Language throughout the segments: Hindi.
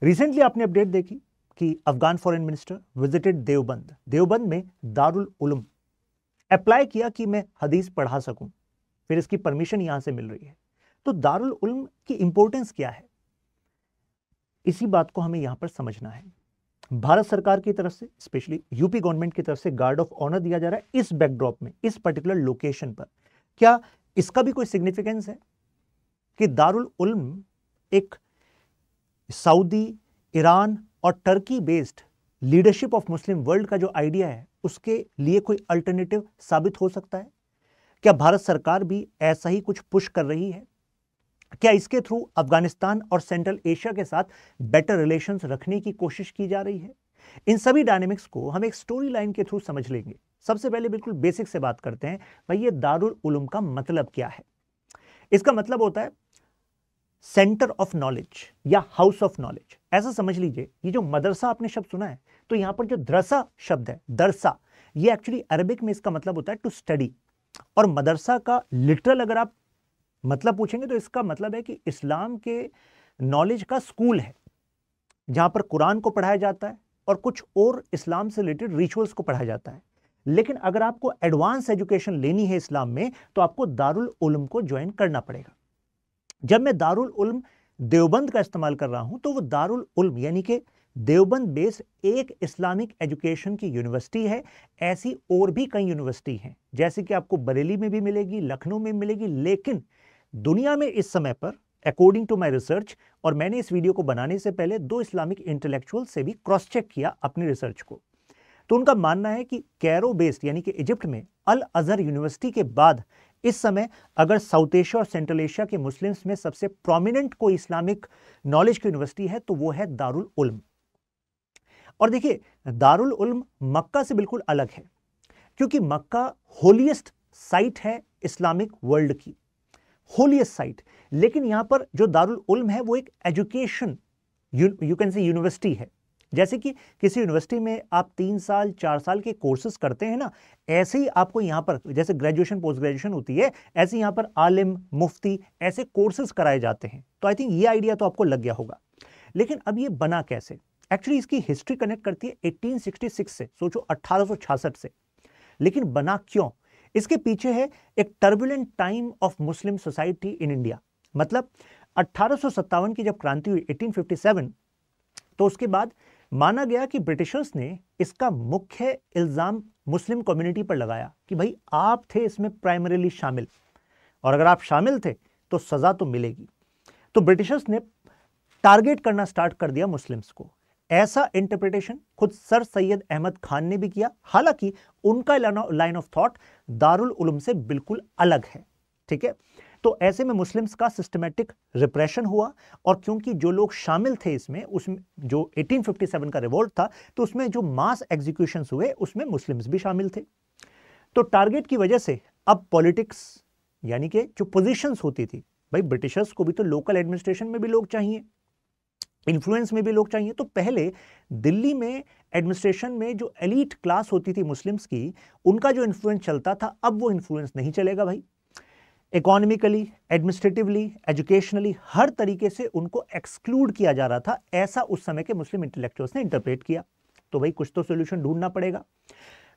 रिसेंटली आपने अपडेट देखी कि Afghan foreign minister visited Deoband. Deoband में दारुल उलूम अप्लाई किया कि मैं हदीस पढ़ा सकूं, फिर इसकी परमिशन यहां से मिल रही है। तो दारुल उलूम की इंपॉर्टेंस क्या है, इसी बात को हमें यहां पर समझना है। भारत सरकार की तरफ से, स्पेशली यूपी गवर्नमेंट की तरफ से गार्ड ऑफ ऑनर दिया जा रहा है इस बैकड्रॉप में, इस पर्टिकुलर लोकेशन पर। क्या इसका भी कोई सिग्निफिकेंस है कि दारुल उलूम एक सऊदी, ईरान और Turkey based leadership of Muslim world का जो आइडिया है उसके लिए कोई अल्टरनेटिव साबित हो सकता है? क्या भारत सरकार भी ऐसा ही कुछ पुश कर रही है? क्या इसके थ्रू अफगानिस्तान और सेंट्रल एशिया के साथ बेटर रिलेशंस रखने की कोशिश की जा रही है? इन सभी डायनेमिक्स को हम एक स्टोरी लाइन के थ्रू समझ लेंगे। सबसे पहले बिल्कुल बेसिक से बात करते हैं, भाई ये दारुल उलूम का मतलब क्या है? इसका मतलब होता है सेंटर ऑफ नॉलेज या हाउस ऑफ नॉलेज। ऐसा समझ लीजिए, ये जो मदरसा आपने शब्द सुना है, तो यहां पर जो दरसा शब्द है, दरसा, ये एक्चुअली अरबिक में इसका मतलब होता है टू स्टडी। और मदरसा का लिटरल अगर आप मतलब पूछेंगे तो इसका मतलब है कि इस्लाम के नॉलेज का स्कूल है, जहां पर कुरान को पढ़ाया जाता है और कुछ और इस्लाम से रिलेटेड रिचुअल्स को पढ़ाया जाता है। लेकिन अगर आपको एडवांस एजुकेशन लेनी है इस्लाम में, तो आपको दारुल उलूम को ज्वाइन करना पड़ेगा। जब मैं दारुल उलूम देवबंद का इस्तेमाल कर रहा हूं, तो वो दारुल उलूम यानी कि देवबंद बेस्ड एक इस्लामिक एजुकेशन की यूनिवर्सिटी है। ऐसी और भी कई यूनिवर्सिटी हैं, जैसे कि आपको बरेली में भी मिलेगी, लखनऊ में मिलेगी। लेकिन दुनिया में इस समय पर अकॉर्डिंग टू माय रिसर्च, और मैंने इस वीडियो को बनाने से पहले 2 इस्लामिक इंटेलेक्चुअल से भी क्रॉस चेक किया अपनी रिसर्च को, तो उनका मानना है कि कैरो बेस्ड यानी कि इजिप्ट में अल अजहर यूनिवर्सिटी के बाद इस समय अगर साउथ एशिया और सेंट्रल एशिया के मुस्लिम्स में सबसे प्रोमिनेंट कोई इस्लामिक नॉलेज की यूनिवर्सिटी है, तो वो है दारुल उलूम। और देखिए, दारुल उलूम मक्का से बिल्कुल अलग है, क्योंकि मक्का होलीएस्ट साइट है इस्लामिक वर्ल्ड की, होलीएस्ट साइट। लेकिन यहां पर जो दारुल उलूम है वो एक एजुकेशन, यू कैन से यूनिवर्सिटी है। जैसे कि किसी यूनिवर्सिटी में आप 3 साल 4 साल के कोर्सेज करते हैं ना, ऐसे ही आपको यहां पर जैसे ग्रेजुएशन पोस्ट ग्रेजुएशन होती है, ऐसे यहां पर आलिम, मुफ्ती ऐसे कोर्सेज कराए जाते हैं। तो आई थिंक ये आइडिया तो आपको लग गया होगा। लेकिन अब ये बना कैसे? एक्चुअली इसकी हिस्ट्री कनेक्ट करती है 1866 से, सोचो 1866 से। लेकिन बना क्यों? इसके पीछे है एक turbulent time of Muslim society in India. मतलब 1857 की जब क्रांति हुई 1857, तो उसके बाद माना गया कि ब्रिटिशर्स ने इसका मुख्य इल्जाम मुस्लिम कम्युनिटी पर लगाया कि भाई आप थे इसमें प्राइमरीली शामिल, और अगर आप शामिल थे तो सजा तो मिलेगी। तो ब्रिटिशर्स ने टारगेट करना स्टार्ट कर दिया मुस्लिम्स को। ऐसा इंटरप्रिटेशन खुद सर सैयद अहमद खान ने भी किया, हालांकि उनका line of thought Darul Uloom से बिल्कुल अलग है। ठीक है, तो ऐसे में मुस्लिम्स का सिस्टमैटिक रिप्रेशन हुआ, और क्योंकि जो लोग शामिल थे इसमें, उसमें जो 1857 का रिवोल्ट था, तो उसमें जो मास एग्जीक्यूशंस हुए उसमें मुस्लिम्स भी शामिल थे। तो टारगेट की वजह से अब पॉलिटिक्स यानी कि जो पोजीशंस होती थी, भाई ब्रिटिशर्स को भी तो लोकल एडमिनिस्ट्रेशन में भी लोग चाहिए, इन्फ्लुएंस में भी लोग चाहिए। तो पहले दिल्ली में एडमिनिस्ट्रेशन में जो एलीट क्लास होती थी मुस्लिम्स की, उनका जो इन्फ्लुएंस चलता था, अब वो इन्फ्लुएंस नहीं चलेगा भाई। इकोनॉमिकली, एडमिनिस्ट्रेटिवली, एजुकेशनली, हर तरीके से उनको एक्सक्लूड किया जा रहा था। ऐसा उस समय के मुस्लिम इंटेलेक्चुअल्स ने इंटरप्रेट किया। तो भाई कुछ तो सोल्यूशन ढूंढना पड़ेगा।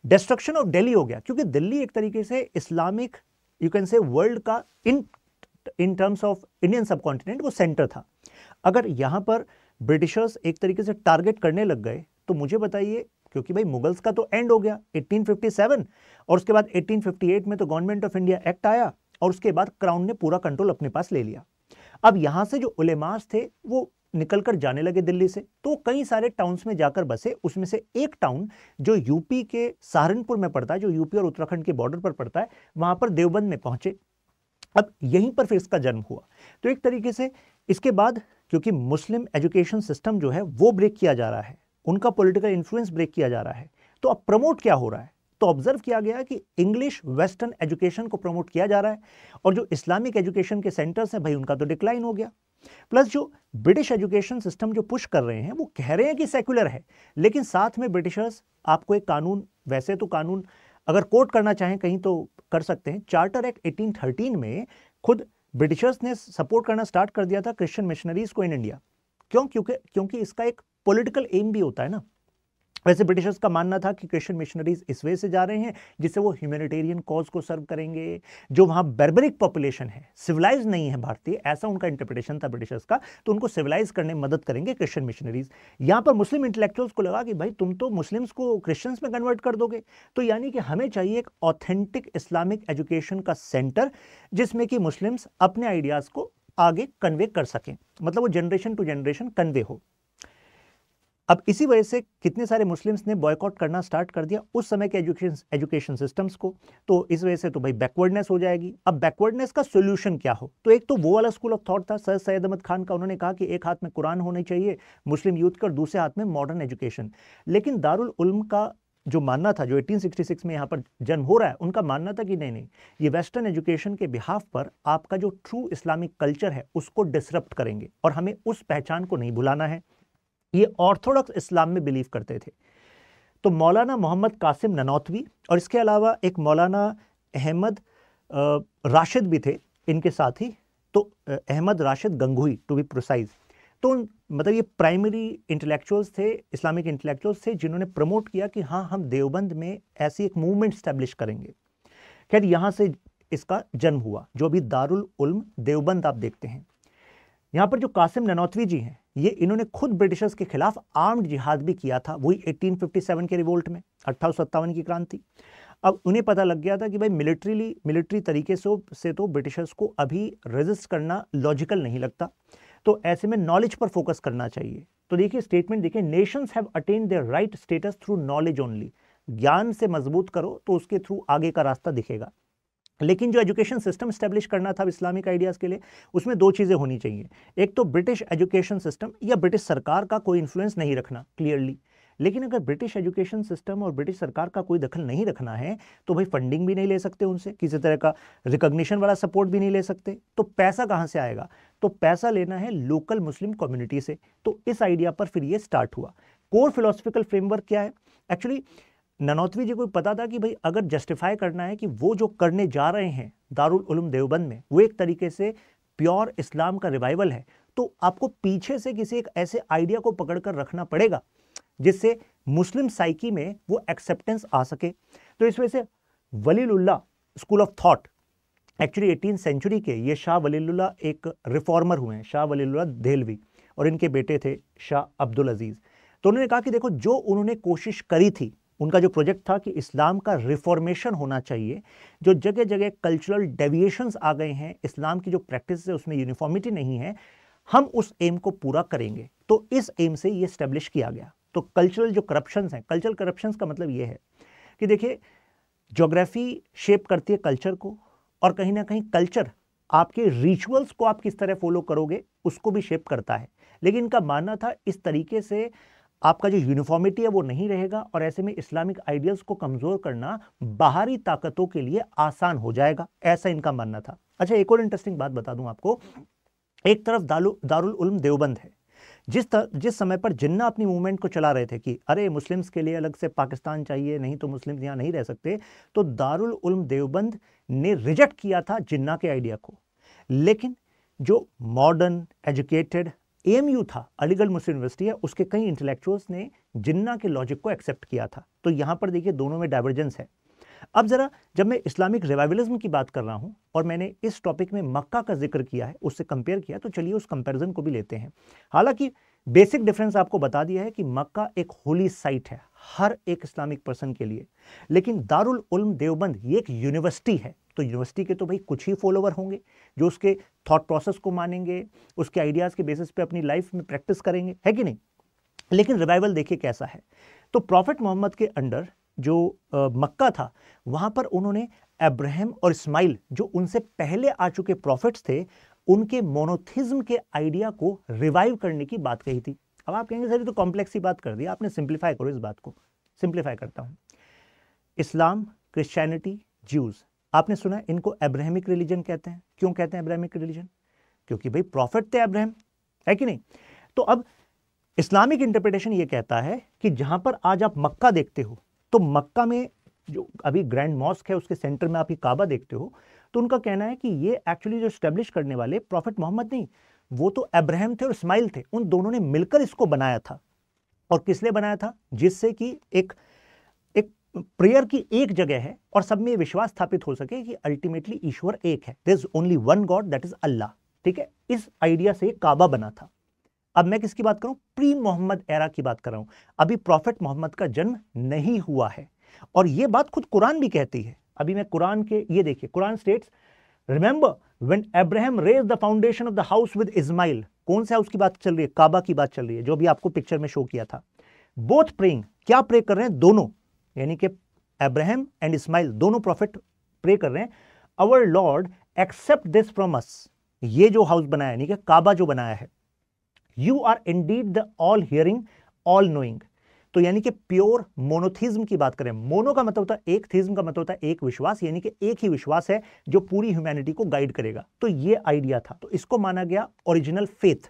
डिस्ट्रक्शन ऑफ दिल्ली हो गया, क्योंकि दिल्ली एक तरीके से Islamic, you can say world का in terms of Indian subcontinent वो सेंटर था। अगर यहां पर ब्रिटिशर्स एक तरीके से टारगेट करने लग गए, तो मुझे बताइए, क्योंकि भाई मुगल्स का तो एंड हो गया 1857, और उसके बाद 1858 में तो गवर्नमेंट ऑफ इंडिया एक्ट आया, और उसके बाद क्राउन ने पूरा कंट्रोल अपने पास ले लिया। अब यहां से जो उलेमास थे वो निकलकर जाने लगे दिल्ली से, तो कई सारे टाउन्स में जाकर बसे। उसमें से एक टाउन जो यूपी के सहारनपुर में पड़ता है, जो यूपी और उत्तराखंड के बॉर्डर पर पड़ता है, वहां पर देवबंद में पहुंचे। अब यहीं पर फिर इसका जन्म हुआ। तो एक तरीके से इसके बाद, क्योंकि मुस्लिम एजुकेशन सिस्टम जो है वो ब्रेक किया जा रहा है, उनका पॉलिटिकल इन्फ्लुएंस ब्रेक किया जा रहा है, तो अब प्रमोट क्या हो रहा है? तो ऑब्जर्व किया गया कि इंग्लिश वेस्टर्न एजुकेशन को प्रमोट किया जा रहा है, और जो इस्लामिक एजुकेशन के सेंटर्स हैं भाई, उनका तो डिक्लाइन हो गया। प्लस जो ब्रिटिश एजुकेशन सिस्टम जो पुश कर रहे हैं, वो कह रहे हैं कि सेक्युलर है, लेकिन साथ में ब्रिटिशर्स आपको एक कानून, वैसे तो कानून अगर कोट करना चाहें कहीं तो कर सकते हैं, चार्टर एक्ट 1813 में खुद ब्रिटिशर्स ने सपोर्ट करना स्टार्ट कर दिया था क्रिश्चियन मिशनरीज को इन इंडिया। क्योंकि इसका एक पॉलिटिकल एम भी होता है ना। वैसे ब्रिटिशर्स का मानना था कि क्रिश्चियन मिशनरीज इस वे से जा रहे हैं जिससे वो ह्यूमैनिटेरियन कॉज को सर्व करेंगे, जो वहां बैर्बरिक पॉपुलेशन है, सिविलाइज नहीं है भारतीय, ऐसा उनका इंटरप्रिटेशन था ब्रिटिशर्स का, तो उनको सिविलाइज करने में मदद करेंगे क्रिश्चियन मिशनरीज। यहां पर मुस्लिम इंटेलेक्चुअल्स को लगा कि भाई तुम तो मुस्लिम्स को क्रिश्चियंस में कन्वर्ट कर दोगे, तो यानी कि हमें चाहिए एक ऑथेंटिक इस्लामिक एजुकेशन का सेंटर जिसमें कि मुस्लिम्स अपने आइडियाज को आगे कन्वे कर सकें, मतलब वो जनरेशन टू जनरेशन कन्वे हो। अब इसी वजह से कितने सारे मुस्लिम्स ने बॉयकॉट करना स्टार्ट कर दिया उस समय के एजुकेशन सिस्टम्स को। तो इस वजह से तो भाई बैकवर्डनेस हो जाएगी। अब बैकवर्डनेस का सोल्यूशन क्या हो, तो एक तो वो वाला स्कूल ऑफ थॉट था सर सैयद अहमद खान का, उन्होंने कहा कि एक हाथ में कुरान होनी चाहिए मुस्लिम यूथ के और दूसरे हाथ में मॉडर्न एजुकेशन। लेकिन दारुल उल्म का जो मानना था, जो 1866 में यहाँ पर जन्म हो रहा है, उनका मानना था कि नहीं नहीं, ये वेस्टर्न एजुकेशन के बिहाफ पर आपका जो ट्रू इस्लामिक कल्चर है उसको डिसरप्ट करेंगे और हमें उस पहचान को नहीं भुलाना है। ये ऑर्थोडॉक्स इस्लाम में बिलीव करते थे। तो मौलाना मोहम्मद कासिम ननौतवी और इसके अलावा एक मौलाना अहमद राशिद भी थे इनके साथ ही, तो Ahmad Rashid Gangohi to be precise. तो मतलब ये प्राइमरी इंटेलेक्चुअल्स थे, इस्लामिक इंटेलेक्चुअल्स थे जिन्होंने प्रमोट किया कि हाँ हम देवबंद में ऐसी एक मूवमेंट स्टैब्लिश करेंगे। खैर यहाँ से इसका जन्म हुआ, जो अभी दारुल उल्म देवबंद आप देखते हैं। यहाँ पर जो कासिम ननौतवी जी हैं, ये इन्होंने खुद ब्रिटिशर्स के खिलाफ आर्म्ड जिहाद भी किया था, वही 1857 के रिवोल्ट में, 1857 की क्रांति। अब उन्हें पता लग गया था कि भाई मिलिट्री तरीके से तो ब्रिटिशर्स को अभी रेजिस्ट करना लॉजिकल नहीं लगता, तो ऐसे में नॉलेज पर फोकस करना चाहिए। तो देखिए स्टेटमेंट देखिए, nations have attained their right status through knowledge only. ज्ञान से मजबूत करो तो उसके थ्रू आगे का रास्ता दिखेगा। लेकिन जो एजुकेशन सिस्टम स्टैब्लिश करना था इस्लामिक आइडियाज के लिए, उसमें दो चीजें होनी चाहिए। एक तो ब्रिटिश एजुकेशन सिस्टम या ब्रिटिश सरकार का कोई इन्फ्लुएंस नहीं रखना क्लियरली। लेकिन अगर ब्रिटिश एजुकेशन सिस्टम और ब्रिटिश सरकार का कोई दखल नहीं रखना है तो भाई फंडिंग भी नहीं ले सकते उनसे, किसी तरह का रिकॉग्निशन वाला सपोर्ट भी नहीं ले सकते, तो पैसा कहाँ से आएगा? तो पैसा लेना है लोकल मुस्लिम कम्युनिटी से। तो इस आइडिया पर फिर ये स्टार्ट हुआ। कोर फिलोसफिकल फ्रेमवर्क क्या है? एक्चुअली ननौतवी जी को पता था कि भाई अगर जस्टिफाई करना है कि वो जो करने जा रहे हैं दारुल उलूम देवबंद में वो एक तरीके से प्योर इस्लाम का रिवाइवल है, तो आपको पीछे से किसी एक ऐसे आइडिया को पकड़कर रखना पड़ेगा जिससे मुस्लिम साइकी में वो एक्सेप्टेंस आ सके। तो इस वजह से Waliullah school of thought, actually 18th century के ये शाह वलीउल्लाह एक रिफॉर्मर हुए हैं, शाह वलीउल्लाह देहलवी, और इनके बेटे थे शाह अब्दुल अजीज। तो उन्होंने कहा कि देखो जो उन्होंने कोशिश करी थी, उनका जो प्रोजेक्ट था कि इस्लाम का रिफॉर्मेशन होना चाहिए, जो जगह जगह कल्चरल डेविएशंस आ गए हैं, इस्लाम की जो प्रैक्टिस है उसमें यूनिफॉर्मिटी नहीं है, हम उस एम को पूरा करेंगे। तो इस एम से ये स्टैब्लिश किया गया। तो कल्चरल जो करप्शंस हैं, कल्चरल करप्शंस का मतलब ये है कि देखिए ज्योग्राफी शेप करती है कल्चर को, और कहीं ना कहीं कल्चर आपके रिचुअल्स को आप किस तरह फॉलो करोगे उसको भी शेप करता है। लेकिन इनका मानना था इस तरीके से आपका जो यूनिफॉर्मिटी है वो नहीं रहेगा, और ऐसे में इस्लामिक आइडियल्स को कमजोर करना बाहरी ताकतों के लिए आसान हो जाएगा, ऐसा इनका मानना था। अच्छा, एक और इंटरेस्टिंग बात बता दूं आपको। एक तरफ दारुल उल्म देवबंद है, जिस समय पर जिन्ना अपनी मूवमेंट को चला रहे थे कि अरे मुस्लिम्स के लिए अलग से पाकिस्तान चाहिए, नहीं तो मुस्लिम्स यहाँ नहीं रह सकते, तो दारुल उल्म देवबंद ने रिजेक्ट किया था जिन्ना के आइडिया को। लेकिन जो मॉडर्न एजुकेटेड AMU था, अलीगढ़ मुस्लिम यूनिवर्सिटी है, उसके कई इंटेलेक्चुअल्स ने जिन्ना के लॉजिक को एक्सेप्ट किया था। तो यहां पर देखिए दोनों में डाइवर्जेंस है। अब जरा जब मैं इस्लामिक रिवाइवलिज्म की बात कर रहा हूं और मैंने इस टॉपिक में मक्का का जिक्र किया है, उससे कंपेयर किया, तो चलिए उस कंपैरिजन को भी लेते हैं। हालांकि बेसिक डिफरेंस आपको बता दिया है कि मक्का एक होली साइट है हर एक इस्लामिक पर्सन के लिए, लेकिन दारुल उल्म देवबंद ये एक यूनिवर्सिटी है। तो यूनिवर्सिटी के तो भाई कुछ ही फॉलोवर होंगे जो उसके थॉट प्रोसेस को मानेंगे, उसके आइडियाज के बेसिस पे अपनी लाइफ में प्रैक्टिस करेंगे, है कि नहीं? लेकिन रिवाइवल देखिए कैसा है। तो प्रॉफिट मोहम्मद के अंडर जो मक्का था, वहां पर उन्होंने अब्राहम और इस्माइल जो उनसे पहले आ चुके प्रॉफिट्स थे, उनके मोनोथिज्म के आइडिया को रिवाइव करने की बात कही थी। अब आप कहेंगे सर ये तो कॉम्प्लेक्स ही बात कर दी आपने, सिंप्लीफाई करो इस बात को। सिंप्लीफाई करता हूं। इस्लाम, क्रिश्चियनिटी, ज्यूज, आपने सुना इनको अब्राहमिक रिलीजन कहते हैं। क्यों कहते हैं अब्राहमिक रिलीजन? क्योंकि भाई प्रॉफिट थे अब्राहम, है कि नहीं? तो अब इस्लामिक इंटरप्रिटेशन ये कहता है कि जहां पर आज आप मक्का देखते हो, तो मक्का में जो अभी ग्रैंड मॉस्क है उसके सेंटर में आप ये काबा देखते हो, तो उनका कहना है कि ये एक्चुअली जो स्टैब्लिश करने वाले प्रॉफिट मोहम्मद नहीं, वो तो अब्राहम थे और इस्माइल थे, उन दोनों ने मिलकर इसको बनाया था। और किस लिए बनाया था? जिससे कि एक प्रेयर की एक जगह है और सब में विश्वास स्थापित हो सके कि अल्टीमेटली ईश्वर एक है, there is only one God, that is Allah. ठीक है, इस आइडिया से काबा बना था। अब मैं किसकी बात करूं? प्री मोहम्मद एरा की बात कर रहा हूं। अभी प्रॉफिट मोहम्मद का जन्म नहीं हुआ है, और यह बात खुद कुरान भी कहती है। अभी मैं कुरान के, ये देखिए, Quran states, remember when Abraham raised the foundation of the house with Ishmael. कौन सा हाउस की बात चल रही है? काबा की बात चल रही है, जो भी आपको पिक्चर में शो किया था। बोथ प्रेइंग, क्या प्रे कर रहे हैं? दोनों, यानी कि अब्राहम एंड इस्माइल दोनों प्रॉफिट प्रे कर रहे हैं, our Lord accept this from us. ये जो हाउस बनाया, यानी कि काबा जो बनाया है, you are indeed the all hearing all knowing. तो यानी कि प्योर मोनोथिज्म की बात करें, मोनो का मतलब होता है एक, थिज्म का मतलब होता है एक विश्वास, यानी कि एक ही विश्वास है जो पूरी ह्यूमैनिटी को गाइड करेगा। तो ये आइडिया था, तो इसको माना गया ओरिजिनल फेथ।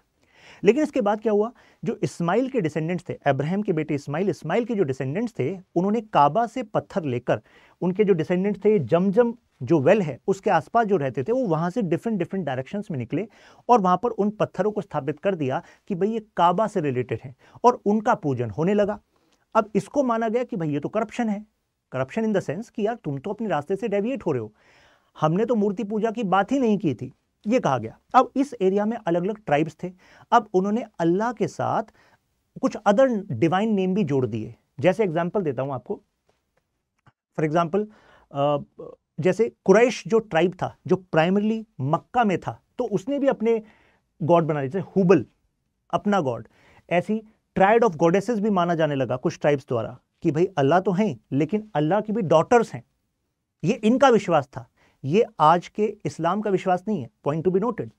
लेकिन इसके बाद क्या हुआ? जो इस्माइल के डिसेंडेंट्स थे, अब्राहम के बेटे इस्माइल के जो डिसेंडेंट्स थे, उन्होंने काबा से पत्थर लेकर, उनके जो डिसेंडेंट्स थे, जमजम जो वेल है उसके आसपास जो रहते थे, वो वहां से डिफरेंट डायरेक्शंस में निकले और वहां पर उन पत्थरों को स्थापित कर दिया कि भाई ये काबा से रिलेटेड है, और उनका पूजन होने लगा। अब इसको माना गया कि भाई ये तो करप्शन है। करप्शन इन द सेंस कि यार तुम तो अपने रास्ते से डेविएट हो रहे हो, हमने तो मूर्ति पूजा की बात ही नहीं की थी, ये कहा गया। अब इस एरिया में अलग अलग ट्राइब्स थे, अब उन्होंने अल्लाह के साथ कुछ अदर डिवाइन नेम भी जोड़ दिए। जैसे एग्जांपल देता हूं आपको, फॉर एग्जांपल जैसे कुरैश जो ट्राइब था, जो प्राइमरली मक्का में था, तो उसने भी अपने गॉड बना लिए, जैसे हुबल अपना गॉड। ऐसी ट्राइड ऑफ गॉडेसेस भी माना जाने लगा कुछ ट्राइब्स द्वारा कि भाई अल्लाह तो हैं, लेकिन अल्लाह की भी डॉटर्स हैं। ये इनका विश्वास था, ये आज के इस्लाम का विश्वास नहीं है, पॉइंट टू बी नोटेड।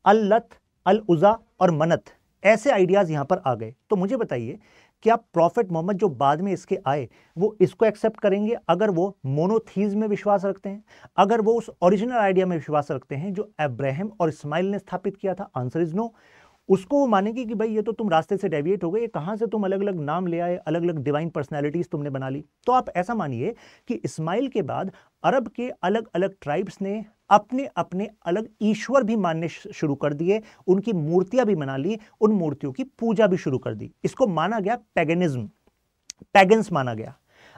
अल-लत, अल-उज़ा और मनत, ऐसे आइडियाज यहां पर आ गए। तो मुझे बताइए, क्या प्रॉफिट मोहम्मद जो बाद में इसके आए, वो इसको एक्सेप्ट करेंगे अगर वो मोनोथीज में विश्वास रखते हैं, अगर वो उस ओरिजिनल आइडिया में विश्वास रखते हैं जो अब्राहम और इस्माइल ने स्थापित किया था? Answer is no. उसको वो मानेंगे कि भाई ये तो तुम रास्ते से डेविएट हो गए, ये कहां से तुम अलग अलग नाम ले आए, अलग अलग डिवाइन पर्सनैलिटीज तुमने बना ली। तो आप ऐसा मानिए कि इस्माइल के बाद अरब के अलग अलग ट्राइब्स ने अपने अपने अलग ईश्वर भी मानने शुरू कर दिए, उनकी मूर्तियां भी बना ली, उन मूर्तियों की पूजा भी शुरू कर दी। इसको माना गया पैगनिज्म, पैगन्स माना गया।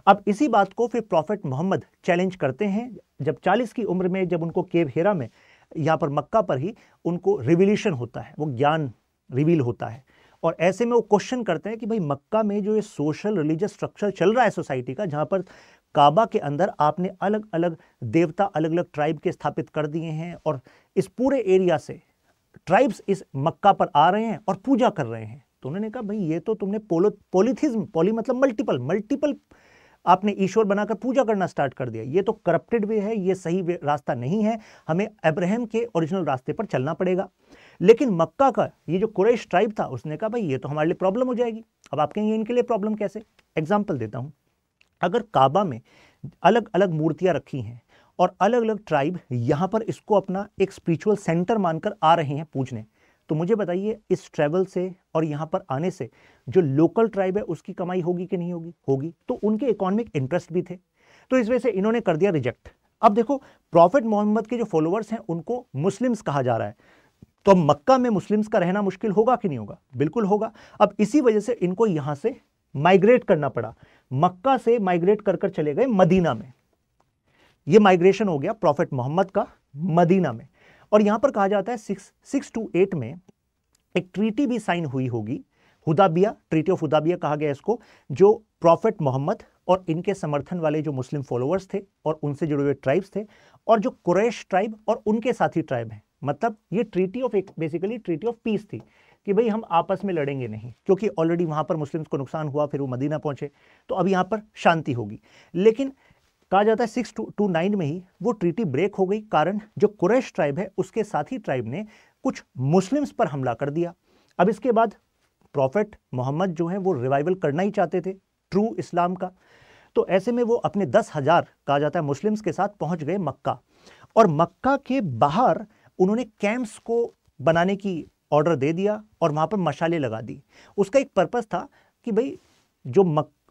अब इसी बात को फिर प्रॉफिट मोहम्मद चैलेंज करते हैं, जब 40 की उम्र में, जब उनको केव हेरा में, यहां पर मक्का पर ही उनको रिविलेशन होता है, वो ज्ञान रिवील होता है, और ऐसे में वो क्वेश्चन करते हैं कि भाई मक्का में जो ये सोशल रिलीजियस स्ट्रक्चर चल रहा है सोसाइटी का, जहां पर काबा के अंदर आपने अलग अलग देवता, अलग अलग ट्राइब के स्थापित कर दिए हैं, और इस पूरे एरिया से ट्राइब्स इस मक्का पर आ रहे हैं और पूजा कर रहे हैं। तो उन्होंने कहा भाई ये तो तुमने पॉलीथिज्म, पॉली मतलब मल्टीपल आपने ईश्वर बनाकर पूजा करना स्टार्ट कर दिया, ये तो करप्टेड वे है, ये सही रास्ता नहीं है, हमें अब्राहम के ओरिजिनल रास्ते पर चलना पड़ेगा। लेकिन मक्का का ये जो कुरैश ट्राइब था, उसने कहा भाई ये तो हमारे लिए प्रॉब्लम हो जाएगी। अब आप कहेंगे इनके लिए प्रॉब्लम कैसे? एग्जाम्पल देता हूं, अगर काबा में अलग अलग मूर्तियां रखी हैं और अलग अलग ट्राइब यहां पर इसको अपना एक स्पिरिचुअल सेंटर मानकर आ रहे हैं पूजने, तो मुझे बताइए इस ट्रैवल से और यहां पर आने से जो लोकल ट्राइब है उसकी कमाई होगी कि नहीं होगी? होगी। तो उनके इकोनॉमिक इंटरेस्ट भी थे, तो इस वजह से इन्होंने कर दिया रिजेक्ट। अब देखो, प्रॉफिट मोहम्मद के जो फॉलोअर्स हैं उनको मुस्लिम्स कहा जा रहा है, तो मक्का में मुस्लिम्स का रहना मुश्किल होगा कि नहीं होगा? बिल्कुल होगा। अब इसी वजह से इनको यहां से माइग्रेट करना पड़ा, मक्का से माइग्रेट कर चले गए मदीना में। यह माइग्रेशन हो गया प्रॉफिट मोहम्मद का मदीना में। और यहां पर कहा जाता है 628 में एक ट्रीटी भी साइन हुई होगी, हुदाबिया, ट्रीटी ऑफ हुदाबिया कहा गया इसको, जो प्रॉफिट मोहम्मद और इनके समर्थन वाले जो मुस्लिम फॉलोअर्स थे और उनसे जुड़े हुए ट्राइब्स थे, और जो कुरैश ट्राइब और उनके साथी ट्राइब हैं, मतलब ये ट्रीटी ऑफ, एक बेसिकली ट्रीटी ऑफ पीस थी कि भाई हम आपस में लड़ेंगे नहीं, क्योंकि ऑलरेडी वहां पर मुस्लिम्स को नुकसान हुआ, फिर वो मदीना पहुंचे, तो अब यहां पर शांति होगी। लेकिन कहा जाता है 629 में ही वो ट्रीटी ब्रेक हो गई, कारण जो कुरैश ट्राइब है उसके साथी ट्राइब ने कुछ मुस्लिम्स पर हमला कर दिया। अब इसके बाद प्रॉफिट मोहम्मद जो है वो रिवाइवल करना ही चाहते थे ट्रू इस्लाम का, तो ऐसे में वो अपने 10,000 कहा जाता है मुस्लिम्स के साथ पहुंच गए मक्का, और मक्का के बाहर उन्होंने कैंप्स को बनाने की ऑर्डर दे दिया और वहां पर मशाले लगा दी। उसका एक पर्पस था कि भाई जो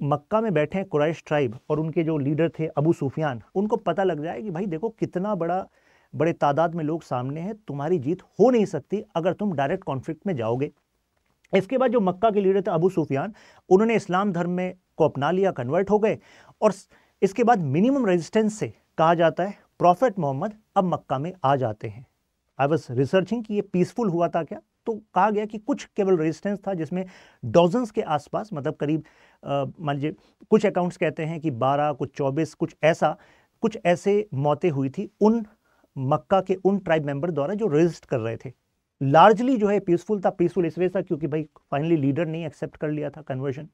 मक्का में बैठे हैं कुरैश ट्राइब और उनके जो लीडर थे अबू सुफियान, उनको पता लग जाए कि भाई देखो कितना बड़ा बड़े तादाद में लोग सामने हैं, तुम्हारी जीत हो नहीं सकती अगर तुम डायरेक्ट कॉन्फ्लिक्ट में जाओगे। इसके बाद जो मक्का के लीडर थे अबू सुफियान, उन्होंने इस्लाम धर्म में को अपना लिया, कन्वर्ट हो गए, और इसके बाद मिनिमम रेजिस्टेंस से कहा जाता है प्रॉफेट मोहम्मद अब मक्का में आ जाते हैं। आई वाज रिसर्चिंग कि ये पीसफुल हुआ था क्या, तो कहा गया कि कुछ केवल रेजिस्टेंस था जिसमें डॉजन्स के आसपास, मतलब करीब मान लीजिए कुछ अकाउंट्स कहते हैं कि 12, कुछ 24, कुछ ऐसे मौतें हुई थी उन मक्का के उन ट्राइब मेंबर द्वारा जो रेजिस्ट कर रहे थे। लार्जली जो है पीसफुल था। पीसफुल इसलिए था क्योंकि भाई फाइनली लीडर नहीं एक्सेप्ट कर लिया था कन्वर्जन।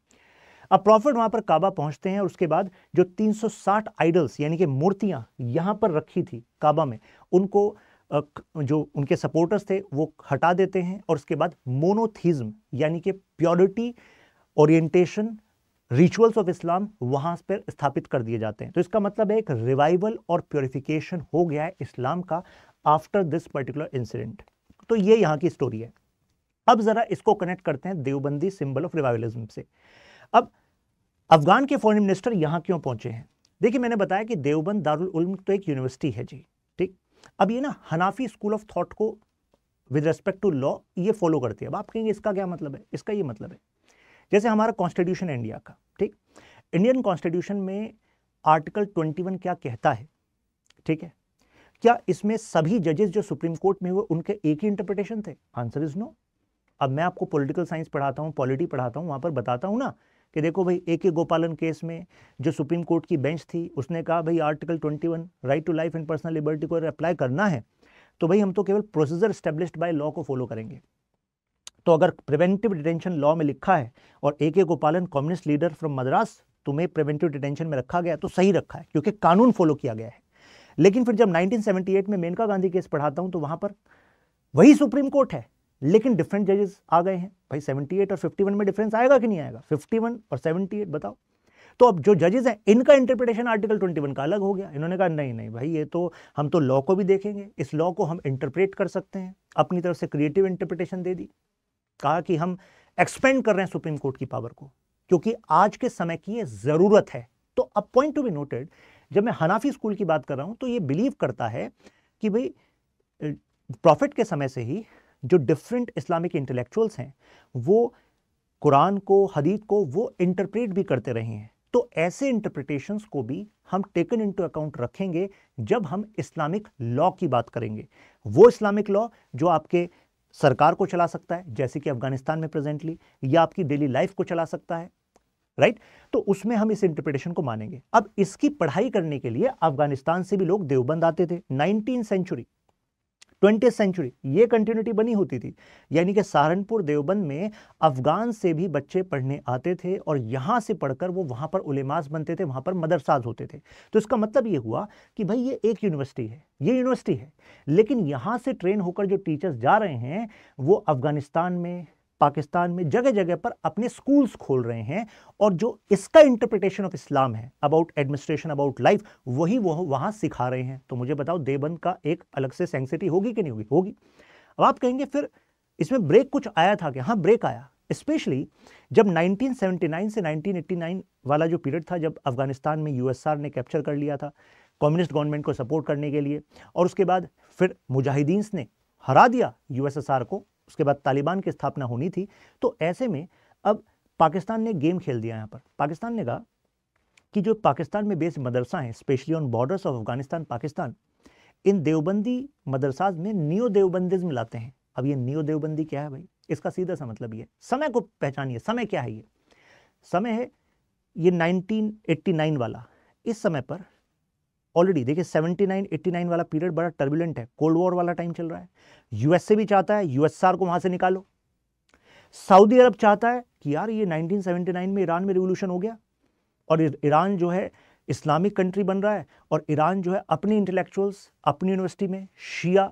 अब प्रॉफिट वहां पर काबा पहुंचते हैं और उसके बाद जो 360 आइडल्स यानी कि मूर्तियां यहां पर रखी थी काबा में, उनको जो उनके सपोर्टर्स थे वो हटा देते हैं और उसके बाद मोनोथीज्म यानी कि purity, orientation, rituals of Islam वहां पर स्थापित कर दिए जाते हैं। तो इसका मतलब है एक रिवाइवल और प्योरिफिकेशन हो गया है इस्लाम का आफ्टर दिस पर्टिकुलर इंसिडेंट। तो ये यहां की स्टोरी है। अब जरा इसको कनेक्ट करते हैं देवबंदी सिंबल ऑफ रिवाइवलिज्म से। अब अफगान के फॉरेन मिनिस्टर यहां क्यों पहुंचे हैं? देखिए, मैंने बताया कि देवबंद दारुल उल्म तो एक यूनिवर्सिटी है जी, ठीक। अब ये ना हनाफी स्कूल ऑफ थॉट को विद रेस्पेक्ट टू लॉ ये फॉलो करती है। अब आप कहेंगे इसका क्या मतलब है? इसका ये मतलब है जैसे हमारा कॉन्स्टिट्यूशन है इंडिया का, ठीक। इंडियन कॉन्स्टिट्यूशन में आर्टिकल 21 क्या कहता है, ठीक है? क्या इसमें सभी जजेस जो सुप्रीम कोर्ट में हुए उनके एक ही इंटरप्रिटेशन थे? Answer is no. अब मैं आपको पॉलिटिकल साइंस पढ़ाता हूँ, पॉलिटी पढ़ाता हूँ, वहां पर बताता हूँ ना कि देखो भाई ए के गोपालन केस में जो सुप्रीम कोर्ट की बेंच थी उसने कहा भाई article 21 right to life and personal liberty को अप्लाई करना है तो भाई हम तो केवल प्रोसीजर स्टेब्लिश्ड बाय लॉ को फॉलो करेंगे। तो अगर प्रिवेंटिव डिटेंशन लॉ में लिखा है और ए के गोपालन कम्युनिस्ट लीडर फ्रॉम मद्रास तुम्हें प्रिवेंटिव डिटेंशन में रखा गया तो सही रखा है क्योंकि कानून फॉलो किया गया है। लेकिन फिर जब 1978 में मेनका गांधी केस पढ़ाता हूं तो वहां पर वही सुप्रीम कोर्ट है लेकिन डिफरेंट जजेस आ गए हैं। भाई 78 और 51 में डिफरेंस आएगा कि नहीं आएगा? 51 और 78 बताओ। तो अब जो जजेस हैं इनका इंटरप्रिटेशन आर्टिकल 21 का अलग हो गया। इन्होंने कहा नहीं नहीं भाई, ये तो हम तो लॉ को भी देखेंगे, इस लॉ को हम इंटरप्रेट कर सकते हैं। अपनी तरफ से क्रिएटिव इंटरप्रिटेशन दे दी, कहा कि हम एक्सपेंड कर रहे हैं सुप्रीम कोर्ट की पावर को क्योंकि आज के समय की ये जरूरत है। तो अब पॉइंट टू बी नोटेड, जब मैं हनाफी स्कूल की बात कर रहा हूं तो ये बिलीव करता है कि भाई प्रॉफिट के समय से ही जो डिफरेंट इस्लामिक इंटेलेक्चुअल्स हैं वो कुरान को, हदीस को वो इंटरप्रेट भी करते रहे हैं। तो ऐसे इंटरप्रिटेशंस को भी हम टेकन इनटू अकाउंट रखेंगे जब हम इस्लामिक लॉ की बात करेंगे। वो इस्लामिक लॉ जो आपके सरकार को चला सकता है जैसे कि अफगानिस्तान में प्रेजेंटली, या आपकी डेली लाइफ को चला सकता है, राइट? तो उसमें हम इस इंटरप्रिटेशन को मानेंगे। अब इसकी पढ़ाई करने के लिए अफगानिस्तान से भी लोग देवबंद आते थे। 19th सेंचुरी, 20th सेंचुरी ये कंटिन्यूटी बनी होती थी, यानी कि सहारनपुर देवबंद में अफगान से भी बच्चे पढ़ने आते थे और यहां से पढ़कर वो वहां पर उलेमास बनते थे, वहां पर मदरसाज होते थे। तो इसका मतलब ये हुआ कि भाई ये एक यूनिवर्सिटी है, ये यूनिवर्सिटी है, लेकिन यहां से ट्रेन होकर जो टीचर्स जा रहे हैं वो अफगानिस्तान में, पाकिस्तान में जगह जगह पर अपने स्कूल्स खोल रहे हैं और जो इसका इंटरप्रिटेशन ऑफ इस्लाम है अबाउट एडमिनिस्ट्रेशन, अबाउट लाइफ, वही वो वहां सिखा रहे हैं। तो मुझे बताओ देवबंद का एक अलग से सैंक्टिटी होगी कि नहीं होगी? होगी। अब आप कहेंगे फिर इसमें ब्रेक कुछ आया था क्या? हाँ, ब्रेक आया, स्पेशली जब 1979 से 1989 वाला जो पीरियड था, जब अफगानिस्तान में यूएसआर ने कैप्चर कर लिया था कम्युनिस्ट गवर्नमेंट को सपोर्ट करने के लिए, और उसके बाद फिर मुजाहिदीन ने हरा दिया यूएसएसआर को, उसके बाद तालिबान की स्थापना होनी थी। तो ऐसे में अब पाकिस्तान ने गेम खेल दिया। यहाँ पर पाकिस्तान ने कहा कि जो पाकिस्तान में बेस्ड मदरसा हैं, specially on borders of Afghanistan Pakistan, इन देवबंदी मदरसाज में नियो देवबंदिज्म लाते हैं। अब ये नियो देवबंदी क्या है भाई? इसका सीधा सा मतलब ये, समय को पहचानिए। समय क्या है? ये समय है ये 1989 वाला। इस समय पर ऑलरेडी देखिए 79-89 वाला पीरियड बड़ा टर्बुलेंट है, कोल्ड वॉर वाला टाइम चल रहा है। यूएसए भी चाहता है यूएसआर को वहां से निकालो। सऊदी अरब चाहता है कि यार ये 1979 में ईरान में रिवोल्यूशन हो गया और ईरान जो है इस्लामिक कंट्री बन रहा है और ईरान जो है अपनी इंटेलेक्चुअल्स अपनी यूनिवर्सिटी में शिया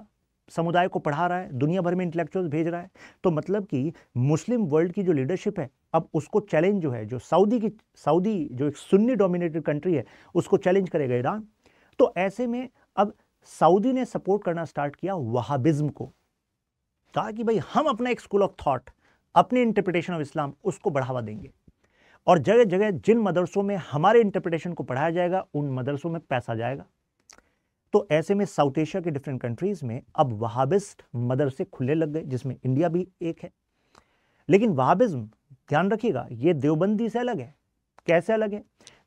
समुदाय को पढ़ा रहा है, दुनिया भर में इंटेलेक्चुअल्स भेज रहा है। तो मतलब कि मुस्लिम वर्ल्ड की जो लीडरशिप है अब उसको चैलेंज जो है, जो सऊदी जो एक सुन्नी डोमिनेटेड कंट्री है उसको चैलेंज करेगा ईरान। तो ऐसे में अब सऊदी ने सपोर्ट करना स्टार्ट किया वहाबिज्म को। कहा कि भाई हम अपना एक स्कूल ऑफ थॉट, अपने इंटरप्रिटेशन ऑफ इस्लाम उसको बढ़ावा देंगे और जगह जगह जिन मदरसों में हमारे इंटरप्रिटेशन को पढ़ाया जाएगा उन मदरसों में पैसा जाएगा। तो ऐसे में साउथ एशिया के डिफरेंट कंट्रीज में अब वहाबिस्ट मदरसे खुलने लग गए, जिसमें इंडिया भी एक है। लेकिन वहाबिज्म, ध्यान रखिएगा, ये देवबंदी से अलग है। कैसे अलग है?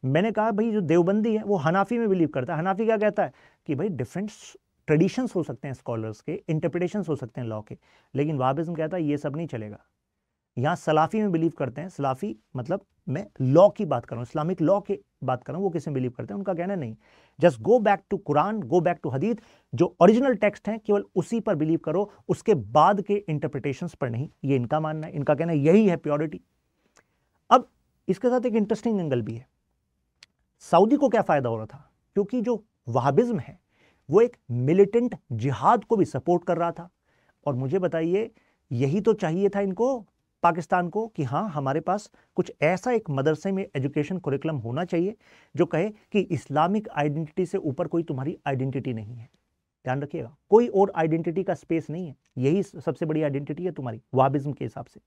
मैंने कहा भाई जो देवबंदी है वो हनाफी में बिलीव करता है। हनाफी क्या कहता है कि भाई डिफरेंट ट्रेडिशंस हो सकते हैं, स्कॉलर्स के इंटरप्रिटेशंस हो सकते हैं लॉ के, लेकिन वहाबिज्म कहता है ये सब नहीं चलेगा। यहाँ सलाफी में बिलीव करते हैं। सलाफी मतलब मैं लॉ की बात कर रहा हूँ, इस्लामिक लॉ की बात कर रहा हूँ, वो किस में बिलीव करते हैं? उनका कहना नहीं, just go back to Quran, go back to Hadith, जो ओरिजिनल टेक्स्ट हैं केवल उसी पर बिलीव करो, उसके बाद के इंटरप्रिटेशंस पर नहीं। ये इनका मानना है, इनका कहना यही है प्योरिटी। अब इसके साथ एक इंटरेस्टिंग एंगल भी है। सऊदी को क्या फायदा हो रहा था? क्योंकि जो वहाबिज्म है वो एक मिलिटेंट जिहाद को भी सपोर्ट कर रहा था। और मुझे बताइए, यही तो चाहिए था इनको, पाकिस्तान को, कि हाँ हमारे पास कुछ ऐसा एक मदरसे में एजुकेशन कुरिकुलम होना चाहिए जो कहे कि इस्लामिक आइडेंटिटी से ऊपर कोई तुम्हारी आइडेंटिटी नहीं है। ध्यान रखिएगा, कोई और आइडेंटिटी का स्पेस नहीं है, यही सबसे बड़ी आइडेंटिटी है तुम्हारी वहाबिज्म के हिसाब से।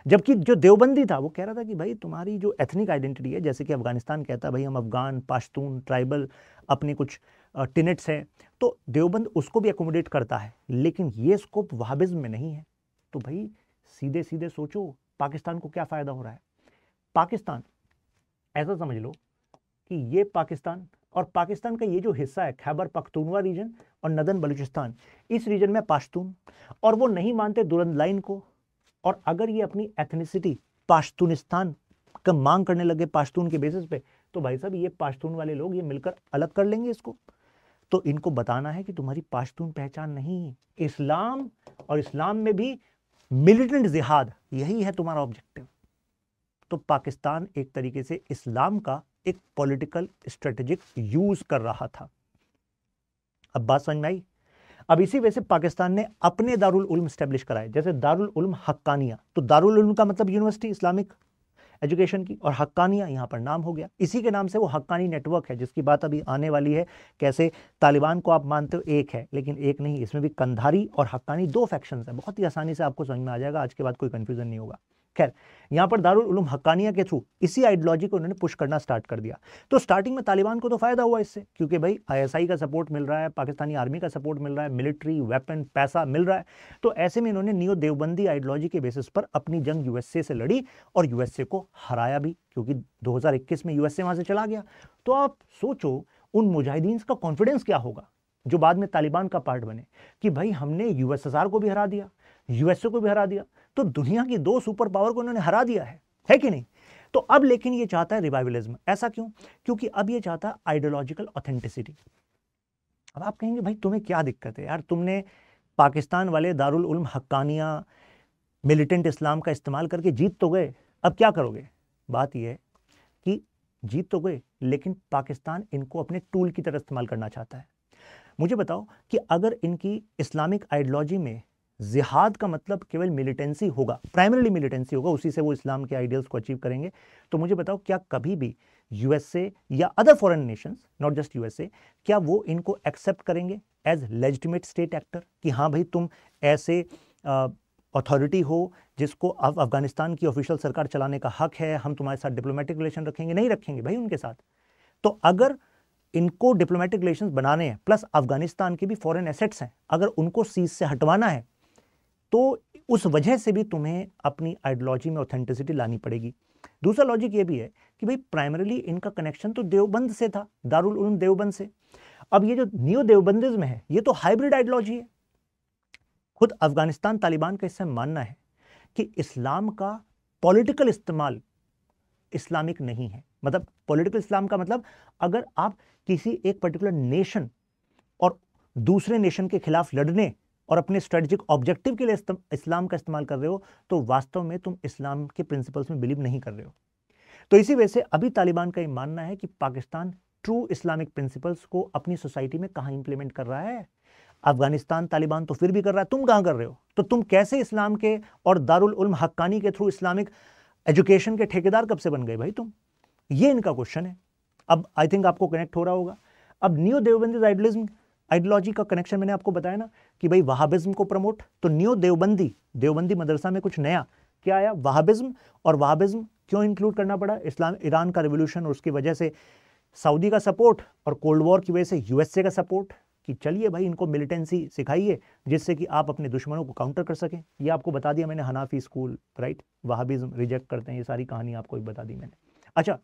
जबकि जो देवबंदी था वो कह रहा था कि भाई तुम्हारी जो एथनिक आइडेंटिटी है, जैसे कि अफगानिस्तान कहता है भाई हम अफगान, पाश्तून, ट्राइबल, अपने कुछ टिनेट्स हैं, तो देवबंद उसको भी एकोमोडेट करता है, लेकिन ये स्कोप वहाबिज्म में नहीं है। तो भाई सीधे सीधे सोचो पाकिस्तान को क्या फायदा हो रहा है। पाकिस्तान, ऐसा समझ लो कि ये पाकिस्तान और पाकिस्तान का ये जो हिस्सा है खैबर पख्तूनवा रीजन और नदन बलूचिस्तान, इस रीजन में पाश्तून, और वो नहीं मानते दुरंद लाइन को। और अगर ये अपनी एथनिसिटी पाश्तूनिस्तान का मांग करने लगे पाश्तून के बेसिस पे, तो भाई साहब ये पाश्तून वाले लोग ये मिलकर अलग कर लेंगे इसको। तो इनको बताना है कि तुम्हारी पाश्तून पहचान नहीं, इस्लाम, और इस्लाम में भी मिलिटेंट जिहाद, यही है तुम्हारा ऑब्जेक्टिव। तो पाकिस्तान एक तरीके से इस्लाम का एक पॉलिटिकल स्ट्रेटेजिक यूज कर रहा था। अब बात समझ में आई? अब इसी वजह से पाकिस्तान ने अपने दारुल उल्म स्टैब्लिश कराए, जैसे दारुल उल्म हक्कानिया। तो दारुल उल्म का मतलब यूनिवर्सिटी इस्लामिक एजुकेशन की, और हक्कानिया यहाँ पर नाम हो गया। इसी के नाम से वो हक्कानी नेटवर्क है, जिसकी बात अभी आने वाली है। कैसे तालिबान को आप मानते हो एक है, लेकिन एक नहीं, इसमें भी कंधारी और हक्कानी दो फैक्शंस हैं। बहुत ही आसानी से आपको समझ में आ जाएगा, आज के बाद कोई कंफ्यूजन नहीं होगा। खैर, यहाँ पर दारुल उलूम हक्कानिया के थ्रू इसी आइडियोलॉजी को उन्होंने पुश करना स्टार्ट कर दिया। तो स्टार्टिंग में तालिबान को तो फायदा हुआ इससे, क्योंकि भाई आईएसआई का सपोर्ट मिल रहा है, पाकिस्तानी आर्मी का सपोर्ट मिल रहा है, मिलिट्री वेपन पैसा मिल रहा है। तो ऐसे में इन्होंने नियो देवबंदी आइडियोलॉजी के बेसिस पर अपनी जंग यूएसए से लड़ी और यूएसए को हराया भी, क्योंकि 2021 में यूएसए वहां से चला गया। तो आप सोचो उन मुजाहिदीन का कॉन्फिडेंस क्या होगा जो बाद में तालिबान का पार्ट बने, कि भाई हमने यूएसएसआर को भी हरा दिया, यूएसए को भी हरा दिया, तो दुनिया की दो सुपर पावर को उन्होंने हरा दिया है कि नहीं। तो अब लेकिन ये चाहता है रिवाइवलिज्म। ऐसा क्यों? क्योंकि अब ये चाहता है आइडियोलॉजिकल ऑथेंटिसिटी। अब आप कहेंगे भाई तुम्हें क्या दिक्कत है यार, तुमने पाकिस्तान वाले दारुल उल्म हक्कानिया मिलिटेंट इस्लाम का इस्तेमाल करके जीत तो गए, अब क्या करोगे? बात यह है कि जीत तो गए, लेकिन पाकिस्तान इनको अपने टूल की तरह इस्तेमाल करना चाहता है। मुझे बताओ कि अगर इनकी इस्लामिक आइडियोलॉजी में जिहाद का मतलब केवल मिलिटेंसी होगा, प्राइमरीली मिलिटेंसी होगा, उसी से वो इस्लाम के आइडियल्स को अचीव करेंगे, तो मुझे बताओ क्या कभी भी यूएसए या other foreign Nations, not just USA, क्या वो इनको एक्सेप्ट करेंगे एज लेजिटिमेट स्टेट एक्टर, कि हाँ भाई तुम ऐसे अथॉरिटी हो जिसको अब अफगानिस्तान की ऑफिशियल सरकार चलाने का हक है, हम तुम्हारे साथ डिप्लोमेटिक रिलेशन रखेंगे? नहीं रखेंगे भाई उनके साथ। तो अगर इनको डिप्लोमेटिक रिलेशंस बनाने हैं, प्लस अफगानिस्तान के भी फॉरेन एसेट्स हैं, अगर उनको सीज से हटवाना है, तो उस वजह से भी तुम्हें अपनी आइडियोलॉजी में ऑथेंटिसिटी लानी पड़ेगी। दूसरा लॉजिक ये भी है कि भाई प्राइमरीली इनका कनेक्शन तो देवबंद से था, दारुल उलूम देवबंद से। अब ये जो न्यू देवबंदिज्म है, ये तो हाइब्रिड आइडियोलॉजी है। खुद अफगानिस्तान तालिबान का इससे मानना है कि इस्लाम का पॉलिटिकल इस्तेमाल इस्लामिक नहीं है। मतलब पॉलिटिकल इस्लाम का मतलब, अगर आप किसी एक पर्टिकुलर नेशन और दूसरे नेशन के खिलाफ लड़ने और अपने स्ट्रेटेजिक ऑब्जेक्टिव के लिए इस्लाम का इस्तेमाल कर रहे हो, तो वास्तव में तुम इस्लाम के प्रिंसिपल्स में बिलीव नहीं कर रहे हो। तो इसी वजह से अभी तालिबान का ये मानना है कि पाकिस्तान ट्रू इस्लामिक प्रिंसिपल्स को अपनी सोसाइटी में कहां इंप्लीमेंट कर रहा है। अफगानिस्तान तालिबान तो फिर भी कर रहा है, तुम कहां कर रहे हो? तो तुम कैसे इस्लाम के और दारुल उल्म हक्कानी के थ्रू इस्लामिक एजुकेशन के ठेकेदार कब से बन गए भाई तुम? ये इनका क्वेश्चन है। अब आई थिंक आपको कनेक्ट हो रहा होगा। अब न्यू देवबंदी आइडियोलॉजी का कनेक्शन मैंने आपको बताया ना कि भाई वहाबिज्म को प्रमोट, तो न्यू देवबंदी मदरसा में कुछ नया क्या आया? वहाबिज्म। और वहाबिज्म क्यों इंक्लूड करना पड़ा? ईरान का रिवोल्यूशन और उसकी वजह से सऊदी का सपोर्ट और कोल्ड वॉर की वजह से यूएसए का सपोर्ट कि चलिए भाई इनको मिलिटेंसी सिखाइए जिससे कि आप अपने दुश्मनों को काउंटर कर सकें। ये आपको बता दिया मैंने, हनाफी स्कूल, राइट, वहाबिज्म रिजेक्ट करते हैं, ये सारी कहानी आपको भी बता दी मैंने। अच्छा,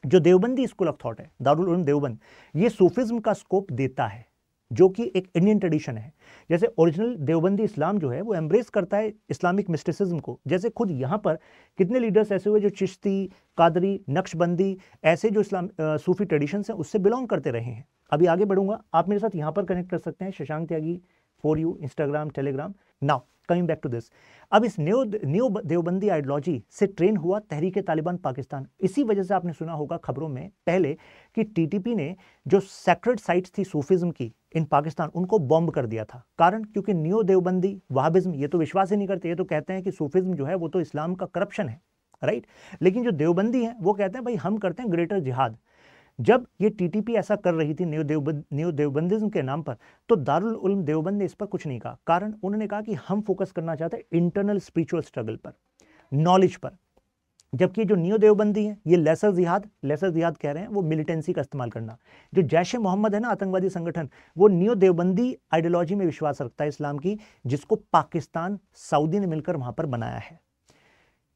जो देवबंदी स्कूल ऑफ थॉट है, दारुल उलूम देवबंद, ये सूफिज्म का स्कोप देता है जो कि एक इंडियन ट्रेडिशन है। जैसे ओरिजिनल देवबंदी इस्लाम जो है वो एम्ब्रेस करता है इस्लामिक मिस्टिसिज्म को। जैसे खुद यहाँ पर कितने लीडर्स ऐसे हुए जो चिश्ती, कादरी, नक्शबंदी, ऐसे जो इस्लाम सूफी ट्रेडिशंस हैं उससे बिलोंग करते रहे हैं। अभी आगे बढ़ूंगा, आप मेरे साथ यहाँ पर कनेक्ट कर सकते हैं, Shashank Tyagi for you, Instagram, Telegram. Now coming back to this, अब इस न्यू देवबंदी आइडियोलॉजी से ट्रेन हुआ तहरीक तालिबान पाकिस्तान। इसी वजह से आपने सुना होगा खबरों में पहले कि टीटीपी ने जो सेक्रेड साइट्स थी सूफिज्म की इन पाकिस्तान, उनको बॉम्ब कर दिया था। कारण क्योंकि न्यू देवबंदी वहाबिज्म ये तो विश्वास ही नहीं करते, ये तो कहते हैं कि सूफिज्म जो है वो तो इस्लाम का करप्शन है, राइट। लेकिन जो देवबंदी हैं वो कहते हैं भाई हम करते हैं ग्रेटर जिहाद। जब ये टीटीपी ऐसा कर रही थी न्यू देवबंदिज्म के नाम पर, तो दारुल उलूम देवबंद ने इस पर कुछ नहीं कहा। कारण उन्होंने कहा कि हम फोकस करना चाहते हैं इंटरनल स्पिरिचुअल स्ट्रगल पर, नॉलेज पर। जबकि जो न्यू देवबंदी है ये लेसर जिहाद कह रहे हैं, वो मिलिटेंसी का इस्तेमाल करना। जो जैश ए मोहम्मद है ना, आतंकवादी संगठन, वो न्यू देवबंदी आइडियोलॉजी में विश्वास रखता है इस्लाम की, जिसको पाकिस्तान, सऊदी ने मिलकर वहां पर बनाया है।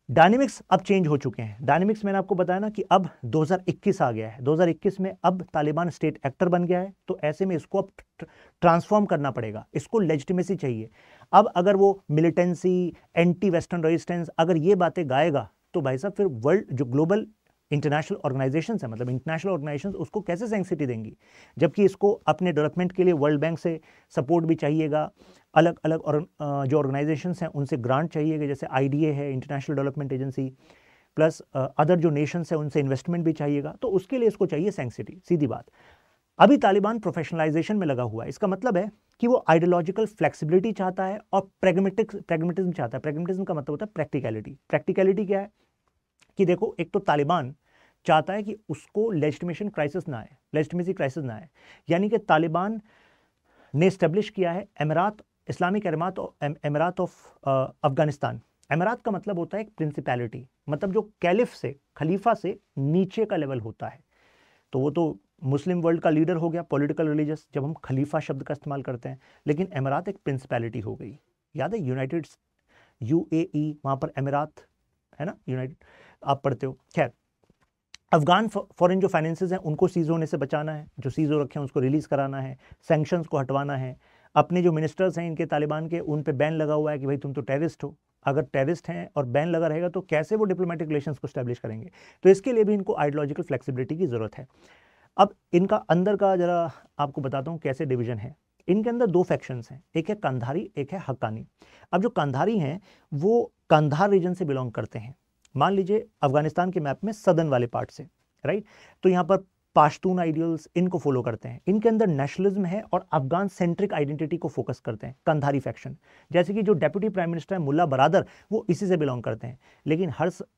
डायनेमिक्स अब चेंज हो चुके हैं। डायनेमिक्स मैंने आपको बताया ना कि अब 2021 आ गया है, 2021 में अब तालिबान स्टेट एक्टर बन गया है, तो ऐसे में इसको अब ट्रांसफॉर्म करना पड़ेगा, इसको लेजिटिमेसी चाहिए। अब अगर वो मिलिटेंसी, एंटी वेस्टर्न रेजिस्टेंस, अगर ये बातें गाएगा तो भाई साहब फिर वर्ल्ड जो ग्लोबल इंटरनेशनल ऑर्गेनाइजेशन है, मतलब इंटरनेशनल ऑर्गेनाइजेशन, उसको कैसे सैंक्टिटी देंगी, जबकि इसको अपने डेवलपमेंट के लिए वर्ल्ड बैंक से सपोर्ट भी चाहिएगा, अलग अलग और जो ऑर्गेनाइजेशंस हैं उनसे ग्रांट चाहिएगा, जैसे आईडीए है, international development agency, plus other जो नेशंस हैं उनसे इन्वेस्टमेंट भी चाहिएगा, तो उसके लिए इसको चाहिए सैंक्टिटी, सीधी बात। अभी तालिबान प्रोफेशनलाइजेशन में लगा हुआ है। इसका मतलब है कि वो आइडियोलॉजिकल फ्लेक्सिबिलिटी चाहता है और प्रैग्मेटिज्म चाहता है। प्रैग्मेटिज्म का मतलब होता है प्रैक्टिकलिटी। प्रैक्टिकलिटी क्या है कि देखो, एक तो तालिबान चाहता है कि उसको लेजिटिमेसी क्राइसिस ना आए, यानी कि तालिबान ने स्टेब्लिश किया है इस्लामिक एमिरात ऑफ अफगानिस्तान। एमिरात का मतलब होता है एक प्रिंसिपैलिटी, मतलब जो कैलिफ से, खलीफा से नीचे का लेवल होता है। तो वो तो मुस्लिम वर्ल्ड का लीडर हो गया, पॉलिटिकल रिलीजियस, जब हम खलीफा शब्द का इस्तेमाल करते हैं। लेकिन एमिरात एक प्रिंसिपैलिटी हो गई। याद है यूनाइटेड UAE, वहाँ पर एमिरात है ना, यूनाइटेड आप पढ़ते हो। खैर, अफगान फॉरेन जो फाइनेंसेस हैं उनको सीज होने से बचाना है, जो सीज हो रखे हैं उसको रिलीज कराना है, सैंक्शंस को हटवाना है। अपने जो मिनिस्टर्स हैं इनके तालिबान के, उन पे बैन लगा हुआ है कि भाई तुम तो टेररिस्ट हो। अगर टेररिस्ट हैं और बैन लगा रहेगा तो कैसे वो डिप्लोमेटिक रिलेशंस को स्टैब्लिश करेंगे। तो इसके लिए भी इनको आइडियोलॉजिकल फ्लेक्सिबिलिटी की जरूरत है। अब इनका अंदर का जरा आपको बताता हूँ कैसे डिवीजन है। इनके अंदर दो फैक्शंस हैं, एक है कंधारी, एक है हक्कानी। अब जो कंधारी हैं वो कंधार रीजन से बिलोंग करते हैं। मान लीजिए अफगानिस्तान के मैप में सदर्न वाले पार्ट से, राइट। तो यहाँ पर पाश्तून आइडियल्स इनको फॉलो करते हैं। इनके अंदर नेशनलिज्म है और अफगान सेंट्रिक आइडेंटिटी को फोकस करते हैं, कंधारी फैक्शन। जैसे कि जो डेप्यूटी प्राइम मिनिस्टर है मुल्ला बरादर, वो इसी से बिलोंग करते हैं। लेकिन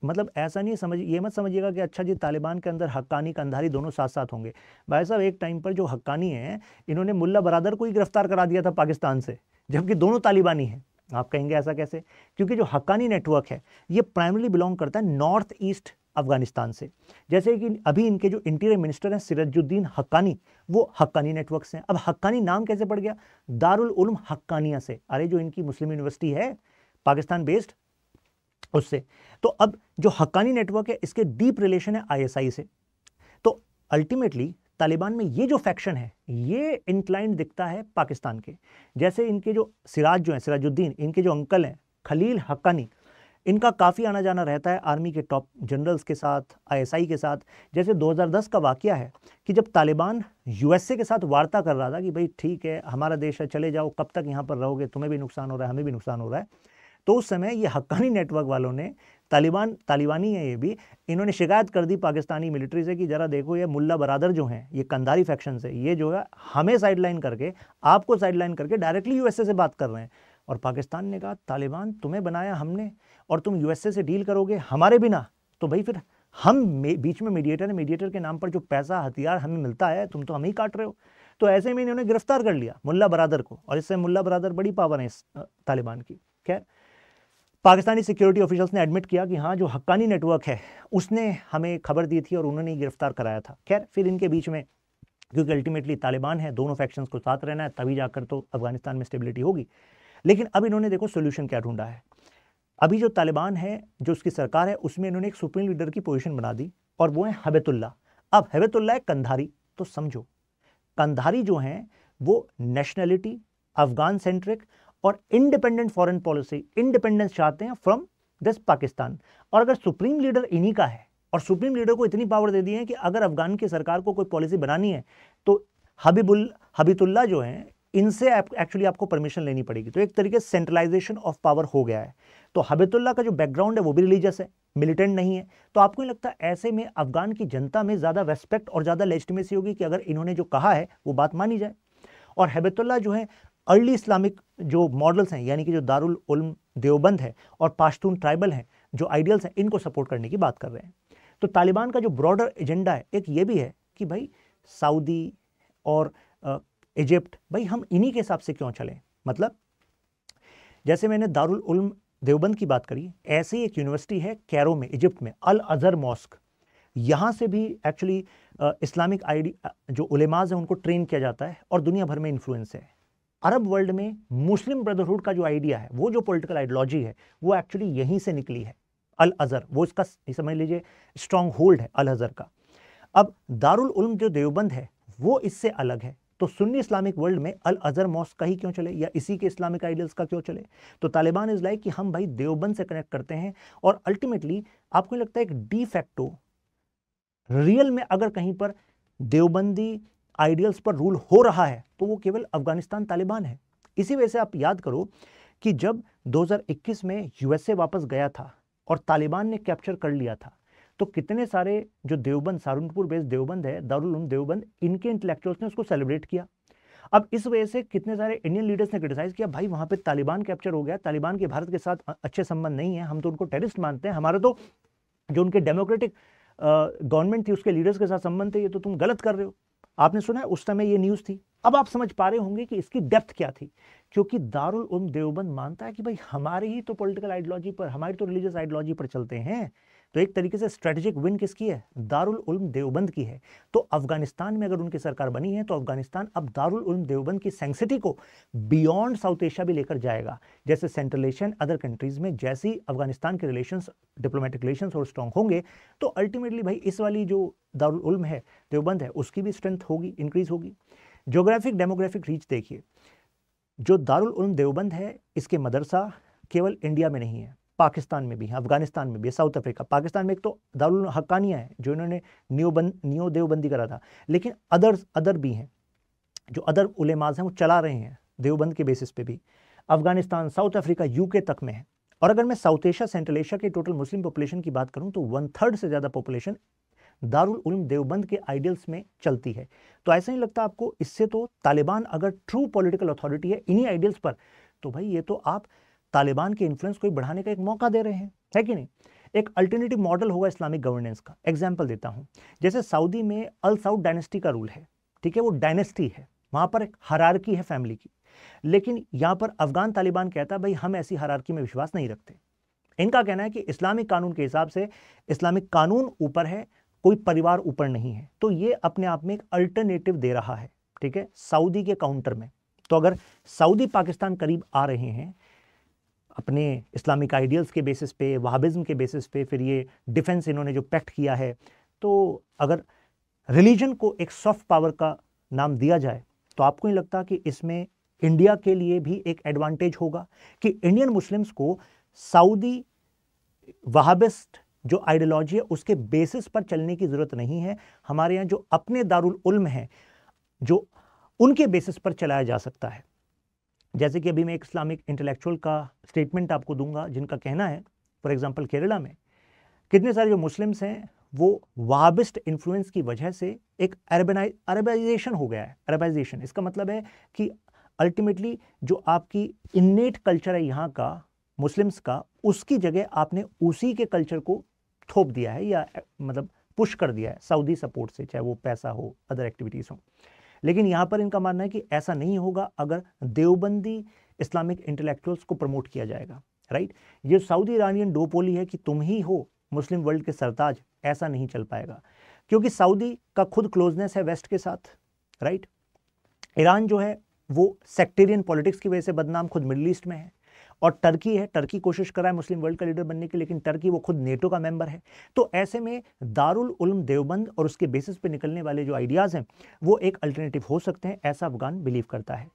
मतलब ऐसा नहीं ये मत समझिएगा कि अच्छा जी तालिबान के अंदर हक्कानी कंधारी दोनों साथ साथ होंगे। भाई साहब, एक टाइम पर जो हक्कानी है, इन्होंने मुल्ला बरादर को ही गिरफ्तार करा दिया था पाकिस्तान से, जबकि दोनों तालिबानी हैं। आप कहेंगे ऐसा कैसे? क्योंकि जो हक्कानी नेटवर्क है ये प्राइमरली बिलोंग करता है नॉर्थ ईस्ट अफगानिस्तान से। जैसे कि अभी इनके जो इंटीरियर मिनिस्टर हैं सिराजुद्दीन हक्कानी, वो हक्कानी नेटवर्क से हैं। अब हक्कानी नाम कैसे पड़ गया? दारुल उलूम हक्कानिया से, अरे जो इनकी मुस्लिम यूनिवर्सिटी है पाकिस्तान बेस्ड, उससे। तो अब जो हक्कानी नेटवर्क है इसके डीप रिलेशन है ISI से। तो अल्टीमेटली तालिबान में ये जो फैक्शन है ये इंक्लाइंड दिखता है पाकिस्तान के। जैसे इनके जो सिराजुद्दीन, इनके जो अंकल हैं खलील हक्कानी, इनका काफ़ी आना जाना रहता है आर्मी के टॉप जनरल्स के साथ, ISI के साथ। जैसे 2010 का वाकया है कि जब तालिबान USA के साथ वार्ता कर रहा था कि भाई ठीक है हमारा देश है, चले जाओ, कब तक यहाँ पर रहोगे, तुम्हें भी नुकसान हो रहा है, हमें भी नुकसान हो रहा है। तो उस समय ये हक्कानी नेटवर्क वालों ने, तालिबानी है ये भी, इन्होंने शिकायत कर दी पाकिस्तानी मिलिट्री से कि जरा देखो ये मुल्ला बरादर जो हैं, ये कंधारी फैक्शन से, ये जो है हमें साइडलाइन करके, आपको साइडलाइन करके डायरेक्टली USA से बात कर रहे हैं। और पाकिस्तान ने कहा तालिबान तुम्हें बनाया हमने और तुम USA से डील करोगे हमारे बिना, तो भाई फिर हम बीच में मीडिएटर है, मीडिएटर के नाम पर जो पैसा हथियार हमें मिलता है तुम तो हमें ही काट रहे हो। तो ऐसे में इन्होंने गिरफ्तार कर लिया मुल्ला बरादर को, और इससे मुल्ला बरादर बड़ी पावर है इस तालिबान की। खैर, पाकिस्तानी सिक्योरिटी ऑफिशियल्स ने एडमिट किया कि हाँ जो हक्कानी नेटवर्क है उसने हमें खबर दी थी और उन्होंने ही गिरफ्तार कराया था। खैर फिर इनके बीच में, क्योंकि अल्टीमेटली तालिबान है, दोनों फैक्शंस को साथ रहना है, तभी जाकर तो अफगानिस्तान में स्टेबिलिटी होगी। लेकिन अब इन्होंने देखो सोल्यूशन क्या ढूंढा है। अभी जो तालिबान है, जो उसकी सरकार है, उसमें इन्होंने एक सुप्रीम लीडर की पोजीशन बना दी और वो है हबेतुल्ला। अब हबेतुल्ला एक कंधारी, तो समझो कंधारी जो हैं वो नेशनलिटी अफगान सेंट्रिक और इंडिपेंडेंट फॉरेन पॉलिसी, इंडिपेंडेंस चाहते हैं फ्रॉम दिस पाकिस्तान। और अगर सुप्रीम लीडर इन्हीं का है और सुप्रीम लीडर को इतनी पावर दे दी है कि अगर अफगान की सरकार को कोई पॉलिसी बनानी है तो हबीबुल्ला जो हैं इनसे एक्चुअली आपको परमिशन लेनी पड़ेगी। तो एक तरीके से सेंट्रलाइजेशन ऑफ पावर हो गया है। तो हबीबुल्ला का जो बैकग्राउंड है वो भी रिलीजियस है, मिलिटेंट नहीं है। तो आपको नहीं लगता ऐसे में अफगान की जनता में ज्यादा रेस्पेक्ट और ज्यादा लेजिटिमेसी होगी कि अगर इन्होंने जो कहा है वो बात मानी जाए? और हबीबुल्ला जो है अर्ली इस्लामिक जो मॉडल्स हैं, यानी कि जो दारुल उल्म देवबंद है और पाश्तून ट्राइबल हैं, जो आइडियल्स हैं, इनको सपोर्ट करने की बात कर रहे हैं। तो तालिबान का जो ब्रॉडर एजेंडा है एक ये भी है कि भाई सऊदी और इजिप्ट, भाई हम इन्हीं के हिसाब से क्यों चलें। मतलब जैसे मैंने दारुल उल्म देवबंद की बात करी, ऐसी एक यूनिवर्सिटी है कैरो में, इजिप्ट में, अल अजहर मॉस्क। यहाँ से भी एक्चुअली इस्लामिक जो उलेमाज हैं उनको ट्रेन किया जाता है और दुनिया भर में इन्फ्लुएंस है। अरब वर्ल्ड में मुस्लिम ब्रदरहुड का जो आइडिया है, वो जो पॉलिटिकल आइडियोलॉजी है, वो एक्चुअली यहीं से निकली है। अल अजहर, वो इसका समझ लीजिए स्ट्रॉन्ग होल्ड है अल अजहर का। अब दारुल उल्म जो देवबंद है वो इससे अलग है। तो सुन्नी इस्लामिक वर्ल्ड में अल अजहर मॉस्क का ही क्यों चले, या इसी के इस्लामिक आइडियल्स का क्यों चले? तो तालिबान इज लाइक कि हम भाई देवबंद से कनेक्ट करते हैं। और अल्टीमेटली आपको लगता है एक डी फैक्टो रियल में अगर कहीं पर देवबंदी आइडियल्स पर रूल हो रहा है तो वो केवल अफगानिस्तान तालिबान है। इसी वजह से आप याद करो कि जब 2021 में यूएसए वापस गया था और तालिबान ने कैप्चर कर लिया था, तो कितने सारे जो देवबंद, सहारनपुर बेस्ड देवबंद है, दारुल उल्म देवबंद, इनके इंटेलेक्चुअल्स ने उसको सेलिब्रेट किया। अब इस वजह से कितने सारे इंडियन लीडर्स ने क्रिटिसाइज किया, भाई वहां पे तालिबान कैप्चर हो गया, तालिबान के भारत के साथ अच्छे संबंध नहीं है, हम तो उनको टेररिस्ट मानते हैं, हमारे तो जो उनके डेमोक्रेटिक गवर्नमेंट थी उसके लीडर्स के साथ संबंध थे, ये तो तुम गलत कर रहे हो। आपने सुना है उस समय ये न्यूज़ थी। अब आप समझ पा रहे होंगे कि इसकी डेप्थ क्या थी, क्योंकि दारुल उल्म देवबंद मानता है कि भाई हमारी ही तो पॉलिटिकल आइडियोलॉजी पर, हमारी तो रिलीजियस आइडियोलॉजी पर चलते हैं। तो एक तरीके से स्ट्रेटेजिक विन किसकी है? दारुल उल्म देवबंद की है। तो अफगानिस्तान में अगर उनकी सरकार बनी है तो अफगानिस्तान अब दारुल उल्म देवबंद की सैंक्सिटी को बियॉन्ड साउथ एशिया भी लेकर जाएगा। जैसे सेंट्रल एशियन अदर कंट्रीज में जैसी अफगानिस्तान के रिलेशंस, डिप्लोमेटिक रिलेशंस और स्ट्रॉन्ग होंगे, तो अल्टीमेटली भाई इस वाली जो दारुल उल्म है देवबंद है उसकी भी स्ट्रेंथ होगी, इंक्रीज होगी। ज्योग्राफिक डेमोग्राफिक रीच देखिए, जो दारुल उल्म देवबंद है इसके मदरसा केवल इंडिया में नहीं है, पाकिस्तान में भी है, अफगानिस्तान में भी है, साउथ अफ्रीका, पाकिस्तान में एक तो दारुल हक्कानिया है जो इन्होंने नियो देवबंदी करा था, लेकिन अदर भी हैं जो अदर उलेमाज हैं वो चला रहे हैं देवबंद के बेसिस पे भी। अफगानिस्तान, साउथ अफ्रीका, यूके तक में है। और अगर मैं साउथ एशिया, सेंट्रल एशिया के टोटल मुस्लिम पॉपुलेशन की बात करूं तो 1/3 से ज्यादा पॉपुलेशन दारुल उल्म देवबंद के आइडियल्स में चलती है। तो ऐसा नहीं लगता आपको इससे तो तालिबान अगर ट्रू पॉलिटिकल अथॉरिटी है इन्हीं आइडियल्स पर, तो भाई ये तो आप तालिबान के इन्फ्लुएंस को बढ़ाने का एक मौका दे रहे हैं, है कि नहीं? एक अल्टरनेटिव मॉडल होगा इस्लामिक गवर्नेंस का। एग्जाम्पल देता हूं, जैसे सऊदी में अल सऊद डायनेस्टी का रूल है, ठीक है, वो डायनेस्टी है, वहां पर एक हायरार्की है फैमिली की। लेकिन यहां पर अफगान तालिबान कहता है भाई हम ऐसी हायरार्की में विश्वास नहीं रखते। इनका कहना है कि इस्लामिक कानून के हिसाब से इस्लामिक कानून ऊपर है, कोई परिवार ऊपर नहीं है। तो ये अपने आप में एक अल्टरनेटिव दे रहा है, ठीक है, सऊदी के काउंटर में। तो अगर सऊदी पाकिस्तान करीब आ रहे हैं अपने इस्लामिक आइडियल्स के बेसिस पे, वहाबिज्म के बेसिस पे, फिर ये डिफेंस इन्होंने जो पैक्ट किया है, तो अगर रिलीजन को एक सॉफ्ट पावर का नाम दिया जाए तो आपको नहीं लगता कि इसमें इंडिया के लिए भी एक एडवांटेज होगा कि इंडियन मुस्लिम्स को सऊदी वहाबिस्ट जो आइडियोलॉजी है उसके बेसिस पर चलने की जरूरत नहीं है। हमारे यहाँ जो अपने दारुल उल्म है जो उनके बेसिस पर चलाया जा सकता है। जैसे कि अभी मैं एक इस्लामिक इंटेलेक्चुअल का स्टेटमेंट आपको दूंगा जिनका कहना है, फॉर एग्जांपल केरला में कितने सारे जो मुस्लिम्स हैं वो वहाबिस्ट इन्फ्लुएंस की वजह से एक अरबाइजेशन हो गया है। अरबाइजेशन इसका मतलब है कि अल्टीमेटली जो आपकी इन्नेट कल्चर है यहाँ का मुस्लिम्स का, उसकी जगह आपने उसी के कल्चर को थोप दिया है या मतलब पुश कर दिया है सऊदी सपोर्ट से, चाहे वो पैसा हो, अदर एक्टिविटीज हो। लेकिन यहाँ पर इनका मानना है कि ऐसा नहीं होगा अगर देवबंदी इस्लामिक इंटेलेक्चुअल्स को प्रमोट किया जाएगा, राइट। ये सऊदी ईरानियन डोपोली है कि तुम ही हो मुस्लिम वर्ल्ड के सरताज, ऐसा नहीं चल पाएगा, क्योंकि सऊदी का खुद क्लोजनेस है वेस्ट के साथ, राइट। ईरान जो है वो सेक्टेरियन पॉलिटिक्स की वजह से बदनाम खुद मिडिल ईस्ट में है, और टर्की है, टर्की कोशिश कर रहा है मुस्लिम वर्ल्ड का लीडर बनने की, लेकिन टर्की वो खुद नेटो का मेंबर है। तो ऐसे में दारुल उलूम देवबंद और उसके बेसिस पे निकलने वाले जो आइडियाज़ हैं वो एक अल्टरनेटिव हो सकते हैं, ऐसा अफगान बिलीव करता है।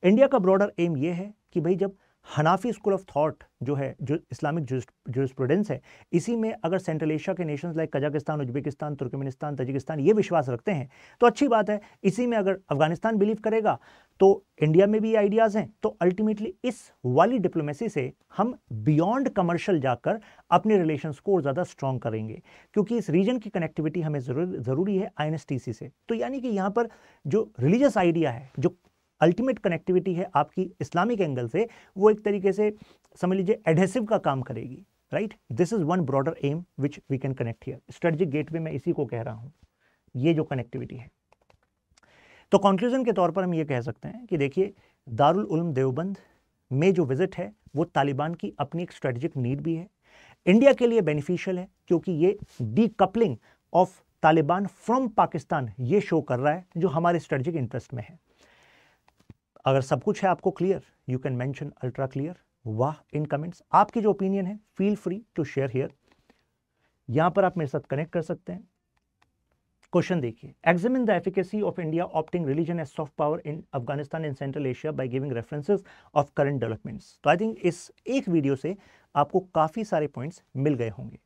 इंडिया का ब्रॉडर एम ये है कि भाई जब हनाफी स्कूल ऑफ थॉट जो है, जो इस्लामिक जूरिस्प्रूडेंस है, इसी में अगर सेंट्रल एशिया के Nations like Kazakhstan, Uzbekistan, Turkmenistan, Tajikistan ये विश्वास रखते हैं तो अच्छी बात है। इसी में अगर अफगानिस्तान बिलीव करेगा तो इंडिया में भी आइडियाज़ हैं। तो अल्टीमेटली इस वाली डिप्लोमेसी से हम बियॉन्ड कमर्शियल जाकर अपने रिलेशंस को और ज़्यादा स्ट्रॉन्ग करेंगे, क्योंकि इस रीजन की कनेक्टिविटी हमें ज़रूरी है INSTC से। तो यानी कि यहाँ पर जो रिलीजियस आइडिया है, जो अल्टीमेट कनेक्टिविटी है आपकी इस्लामिक एंगल से, वो एक तरीके से समझ लीजिए एडहेसिव का काम करेगी, right. This is one broader aim which we can connect here. Strategic gateway में इसी को कह रहा हूं, ये जो कनेक्टिविटी है। तो कंक्लूजन के तौर पर हम ये कह सकते हैं कि देखिए, दारुल उलूम देवबंद में जो विजिट है वो तालिबान की अपनी एक स्ट्रेटेजिक नीड भी है, इंडिया के लिए बेनिफिशियल है, क्योंकि ये decoupling of Taliban from Pakistan ये शो कर रहा है, जो हमारे स्ट्रेटेजिक इंटरेस्ट में है। अगर सब कुछ है आपको clear, you can mention ultra clear वाह इन कमेंट्स। आपकी जो ओपिनियन है feel free to share here. यहां पर आप मेरे साथ कनेक्ट कर सकते हैं। क्वेश्चन देखिए, examine the efficacy of India opting religion as soft power in Afghanistan and central Asia by giving references of current developments. तो आई थिंक इस एक वीडियो से आपको काफी सारे पॉइंट्स मिल गए होंगे।